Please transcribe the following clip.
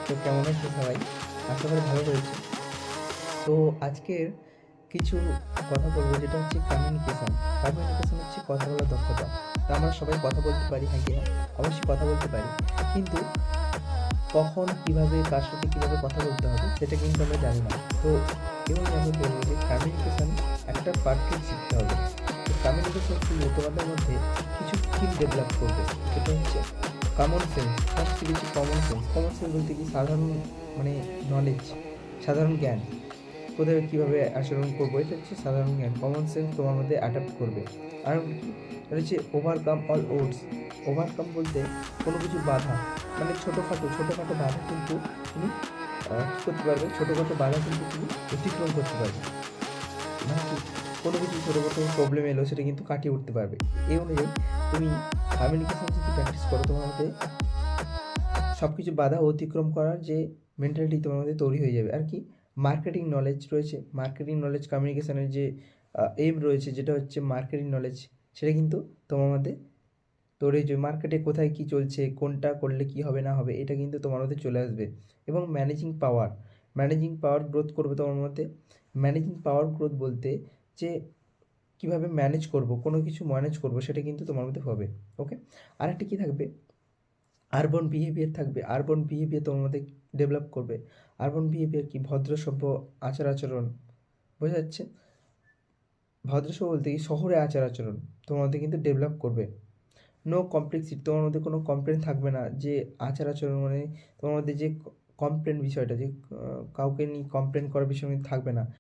তো কেমন আছো সবাই? আশা করি ভালো রয়েছে। তো আজকের কিছু কথা বলবো যেটা হচ্ছে কমিউনিকেশন। কমিউনিকেশন হচ্ছে কথা বলার দক্ষতা। তো আমরা সবাই কথা বলতে পারি, হ্যাঁ কি না? অবশ্যই কথা বলতে পারি। কিন্তু কখন, কিভাবে, কার সাথে কিভাবে কথা বলতে হবে সেটা কিন্তু আমরা জানি না। তো এবং আমি বলবো যে কমিউনিকেশন একটা পারফেক্ট শিখতে হবে। তো কমিউনিকেশন শিখলে তোমাদের মধ্যে কিছু স্কিল ডেভেলপ করবে। সেটা হচ্ছে কমন সেন্স। ফার্স্ট শিখেছি কমন সেন্স। কমন সেন্স বলতে কি সাধারণ মানে নলেজ, সাধারণ জ্ঞান। কোথায় কীভাবে আচরণ করবো এটা হচ্ছে সাধারণ জ্ঞান। কমন সেন্স তোমার মধ্যে অ্যাডাপ্ট করবে। আর কি? এটা হচ্ছে ওভারকাম অল ওডস। ওভারকাম বলতে কোনো কিছু বাধা মানে ছোটোখাটো বাধা কিন্তু তুমি কী করতে পারবে? ছোটোখাটো বাধা কিন্তু তুমি অতিক্রম করতে পারবে। মানে কি? কোনো কিছু ছোটোখাটো প্রবলেম এলো সেটা কিন্তু কাটিয়ে উঠতে পারবে। এই অনুযায়ী তুমি কমিউনিকেশন যদি প্র্যাকটিস করো তোমার মধ্যে সব কিছু বাধা অতিক্রম করার যে মেন্টালিটি তোমার মধ্যে তৈরি হয়ে যাবে। আর কি? মার্কেটিং নলেজ রয়েছে। মার্কেটিং নলেজ কমিউনিকেশনের যে এইম রয়েছে যেটা হচ্ছে মার্কেটিং নলেজ, সেটা কিন্তু তোমার মধ্যে তৈরি হয়ে যাবে। মার্কেটে কোথায় কী চলছে, কোনটা করলে কী হবে না হবে এটা কিন্তু তোমার মধ্যে চলে আসবে। এবং ম্যানেজিং পাওয়ার গ্রোথ করবে তোমার মধ্যে। ম্যানেজিং পাওয়ার গ্রোথ বলতে যে কীভাবে ম্যানেজ করব, কোনো কিছু ম্যানেজ করব সেটা কিন্তু তোমার মধ্যে হবে। ওকে? আরেকটা কী থাকবে? আরবান বিহেভিয়ার থাকবে। আরবান বিহেভিয়ার তোমার মধ্যে ডেভেলপ করবে। আরবান বিহেভিয়ার কি? ভদ্র সভ্য আচার-আচরণ। বোঝা যাচ্ছে? ভদ্র সভ্য বলতে কি শহুরে আচার-আচরণ তোমার মধ্যে কিন্তু ডেভেলপ করবে। নো কমপ্লেক্সিটি, তোমার মধ্যে কোনো কমপ্লেন থাকবে না যে আচার-আচরণ মানে তোমার মধ্যে যে কমপ্লেন বিষয়টা যে কাউকে নিয়ে কমপ্লেন করার বিষয় কিন্তু থাকবে না।